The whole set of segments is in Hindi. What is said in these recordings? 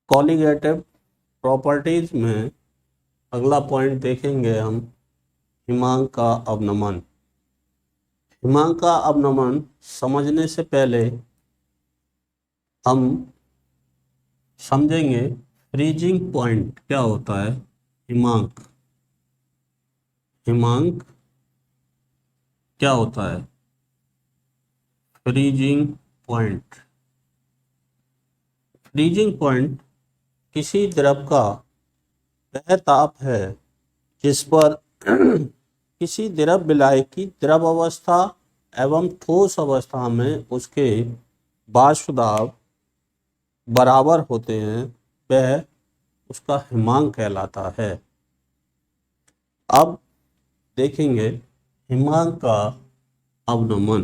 कॉलिगेटिव प्रॉपर्टीज में अगला पॉइंट देखेंगे हम हिमांक का अवनमन। हिमांक का अवनमन समझने से पहले हम समझेंगे फ्रीजिंग पॉइंट क्या होता है। हिमांक क्या होता है? फ्रीजिंग पॉइंट किसी द्रव का वह ताप है जिस पर किसी द्रव विलायक की द्रव अवस्था एवं ठोस अवस्था में उसके वाष्प दाब बराबर होते हैं, वह उसका हिमांक कहलाता है। अब देखेंगे हिमांक का अवनमन।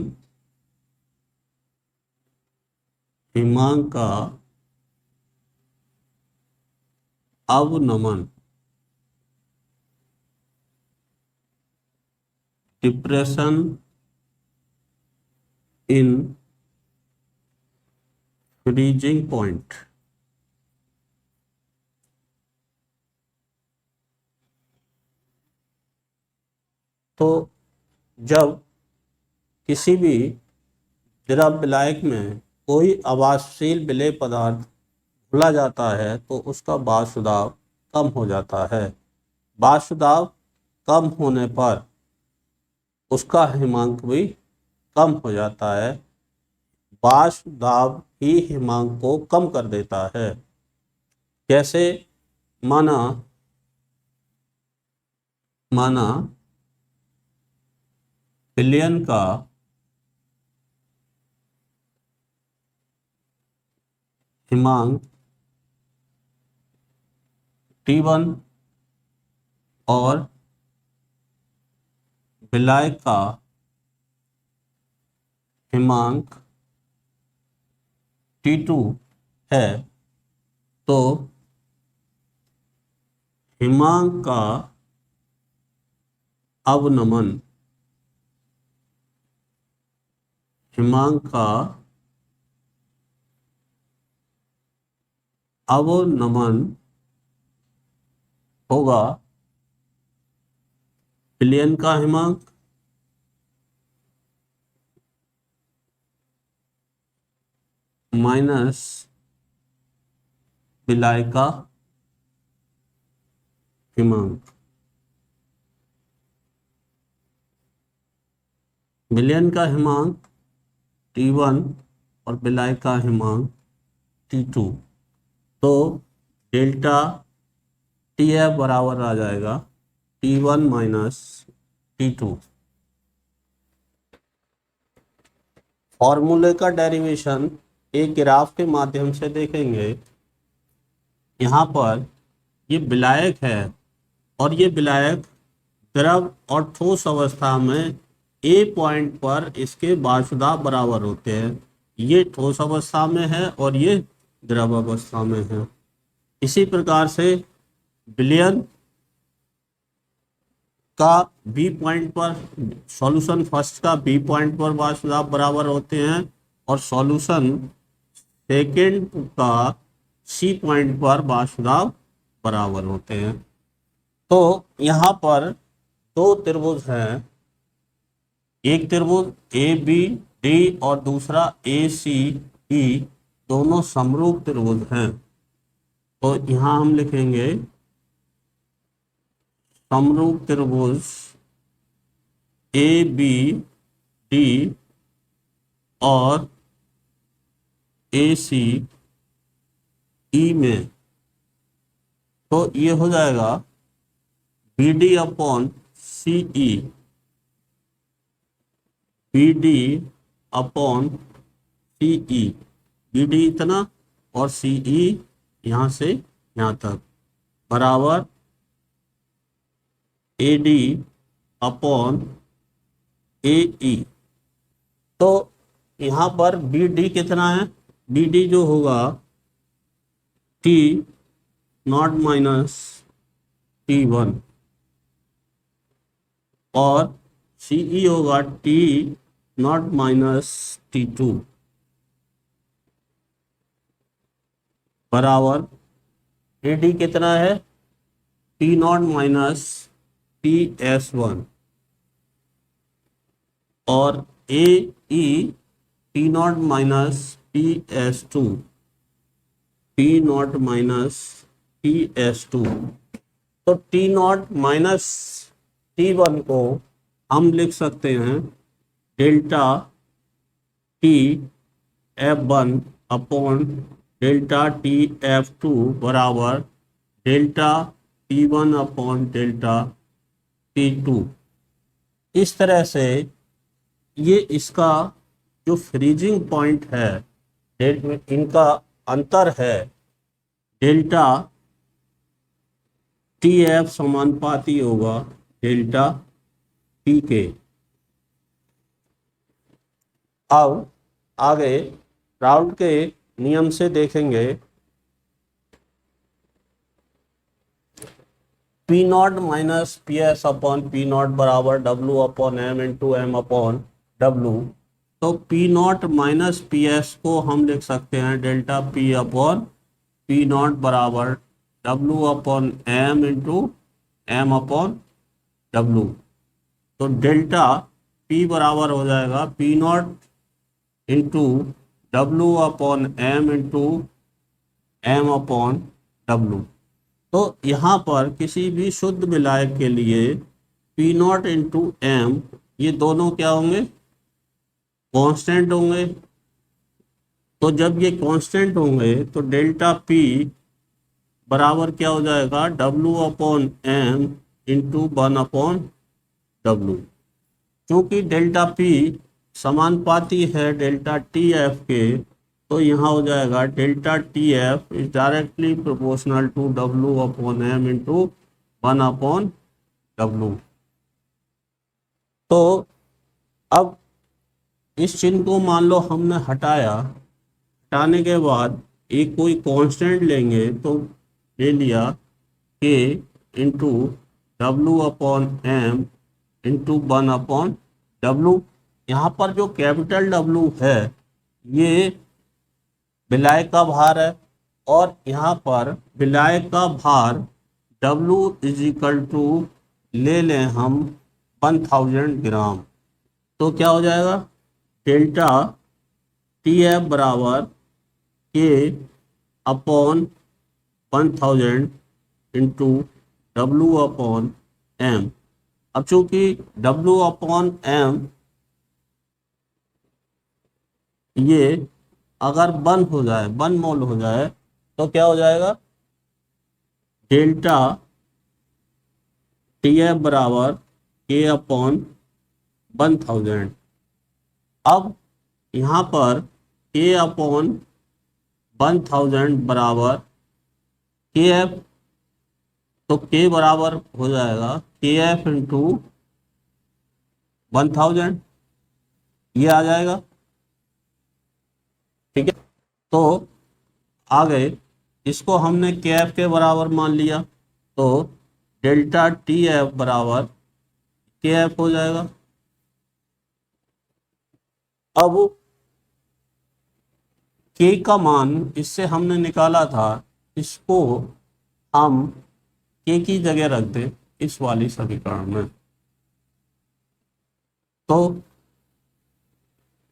हिमांक का अवनमन डिप्रेशन इन फ्रीजिंग पॉइंट। तो जब किसी भी द्रव विलायक में कोई अवाष्पशील विलेय पदार्थ घुला जाता है तो उसका वाष्प दाब कम हो जाता है। वाष्प दाब कम होने पर उसका हिमांक भी कम हो जाता है। वाष्प दाब ही हिमांक को कम कर देता है। कैसे? माना विलयन का हिमांक T1 और विलायक का हिमांक T2 है, तो हिमांक का अवनमन होगा विलयन का हिमांक माइनस विलायक का हिमांक। विलयन का हिमांक T1 और विलायक का हिमांक T2, तो डेल्टा TF बराबर आ जाएगा T1 माइनस T2। फॉर्मूले का डेरिवेशन एक ग्राफ के माध्यम से देखेंगे। यहाँ पर ये विलायक है और ये विलायक द्रव और ठोस अवस्था में A पॉइंट पर इसके वाष्प दाब बराबर होते हैं। ये ठोस अवस्था में है और ये द्रव अवस्था में है। इसी प्रकार से विलयन का B पॉइंट पर, सॉल्यूशन फर्स्ट का B पॉइंट पर वाष्प दाब बराबर होते हैं और सॉल्यूशन सेकेंड का C पॉइंट पर वाष्प दाब बराबर होते हैं। तो यहाँ पर दो त्रिभुज हैं, एक त्रिभुज ABD और दूसरा ACE, दोनों समरूप त्रिभुज हैं। तो यहाँ हम लिखेंगे समरूप त्रिभुज ABD और ACE में, तो ये हो जाएगा BD upon CE, BD upon CE, BD इतना और CE यहाँ से यहाँ तक बराबर AD अपॉन AE। तो यहाँ पर BD कितना है? BD जो होगा T0 माइनस T1 और CE होगा T0 माइनस T2 बराबर ए डी कितना है, T not minus T S one, और A E T not minus T S two, T not minus T S two. तो T not minus T one को हम लिख सकते हैं delta T F one upon delta T F two बराबर delta T one upon delta T two. इस तरह से ये इसका जो फ्रीजिंग पॉइंट है, इनका अंतर है डेल्टा टी एफ समानुपाती होगा डेल्टा टी के। अब आगे राउल्ट के नियम से देखेंगे, P not minus P S upon P not बराबर W upon M into M upon W. तो P not minus P S को हम लिख सकते हैं delta P upon P not बराबर W upon M into M upon W. तो डेल्टा पी बराबर हो जाएगा P not into W upon M into M upon W. तो यहाँ पर किसी भी शुद्ध विलायक के लिए पी नॉट इंटू एम, ये दोनों क्या होंगे, कांस्टेंट होंगे। तो जब ये कांस्टेंट होंगे तो डेल्टा पी बराबर क्या हो जाएगा, W upon M into one upon W. क्योंकि डेल्टा पी समानुपाती है डेल्टा टी एफ के, तो यहाँ हो जाएगा delta T F is directly proportional to W upon M into one upon W. तो अब इस चिन्ह को मान लो हमने हटाने के बाद एक कोई कांस्टेंट लेंगे, तो ले लिया K into W upon M into one upon W. यहाँ पर जो कैपिटल डब्लू है ये विलायक का भार है, और यहाँ पर विलायक का भार W इज इक्वल टू ले लें हम 1000 ग्राम। तो क्या हो जाएगा, डेल्टा टी एफ बराबर K upon 1000 into W upon M. अब चूंकि W अपॉन एम ये अगर वन मोल हो जाए तो क्या हो जाएगा, डेल्टा टी एफ बराबर के अपॉन 1000। अब यहाँ पर के अपॉन 1000 बराबर के एफ, तो के बराबर हो जाएगा के एफ इंटू 1000, ये आ जाएगा। ठीक है, तो आगे इसको हमने के एफ के बराबर मान लिया, तो डेल्टा टी एफ बराबर के एफ हो जाएगा। अब के का मान इससे हमने निकाला था, इसको हम के की जगह रख दें इस वाली समीकरण में, तो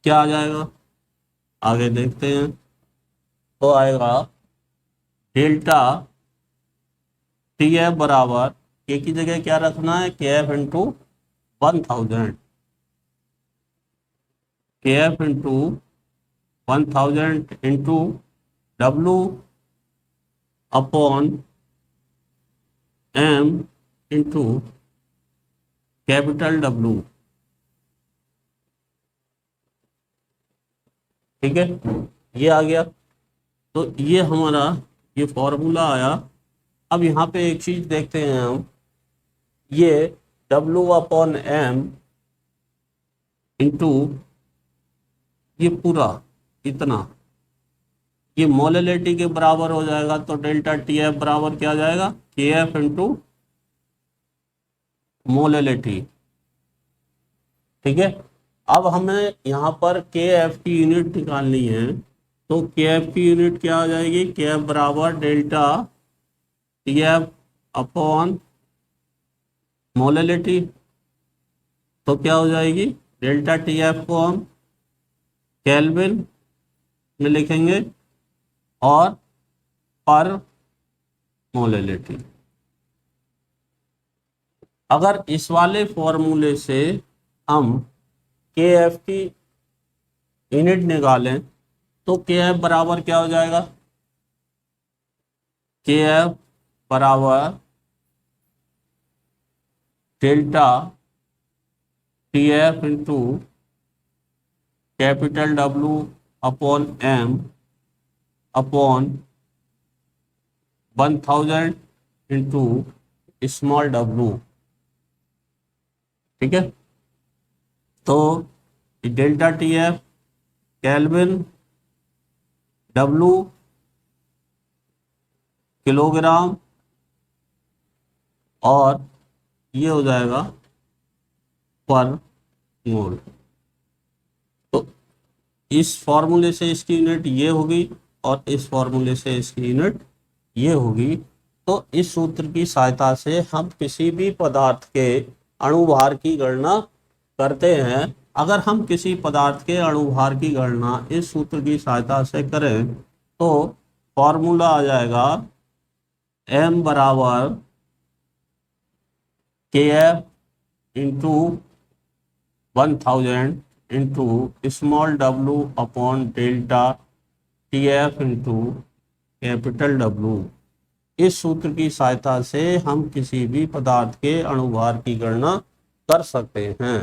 क्या आ जाएगा, आगे देखते हैं। तो आएगा डेल्टा टी एफ बराबर के की जगह क्या रखना है, के F into 1000, K F into 1000 into W upon M into capital W. ठीक है, ये आ गया। तो ये हमारा ये फॉर्मूला आया। अब यहाँ पे एक चीज देखते हैं हम, ये W अपॉन एम इंटू ये पूरा इतना, ये मोलैलिटी के बराबर हो जाएगा। तो डेल्टा टी एफ बराबर क्या आ जाएगा, के एफ इंटू मोलैलिटी। ठीक है, अब हमें यहाँ पर के एफ की यूनिट निकालनी है, तो के एफ की यूनिट क्या आ जाएगी, के एफ बराबर delta T F upon molality, तो क्या हो जाएगी, डेल्टा टी एफ को हम केल्विन में लिखेंगे और पर मोलैलिटी। अगर इस वाले फॉर्मूले से हम के एफ की यूनिट निकालें तो के एफ बराबर क्या हो जाएगा, के एफ बराबर delta T F into capital W upon M upon 1000 into small W. ठीक है, तो delta T F kelvin, W kilogram, और ये हो जाएगा पर मोल। तो इस फॉर्मूले से इसकी यूनिट ये होगी और इस फॉर्मूले से इसकी यूनिट ये होगी। तो इस सूत्र की सहायता से हम किसी भी पदार्थ के अणुभार की गणना करते हैं। अगर हम किसी पदार्थ के अणुभार की गणना इस सूत्र की सहायता से करें तो फॉर्मूला आ जाएगा m बराबर के F into 1000 into small W upon delta T F into capital W. इस सूत्र की सहायता से हम किसी भी पदार्थ के अणुभार की गणना कर सकते हैं।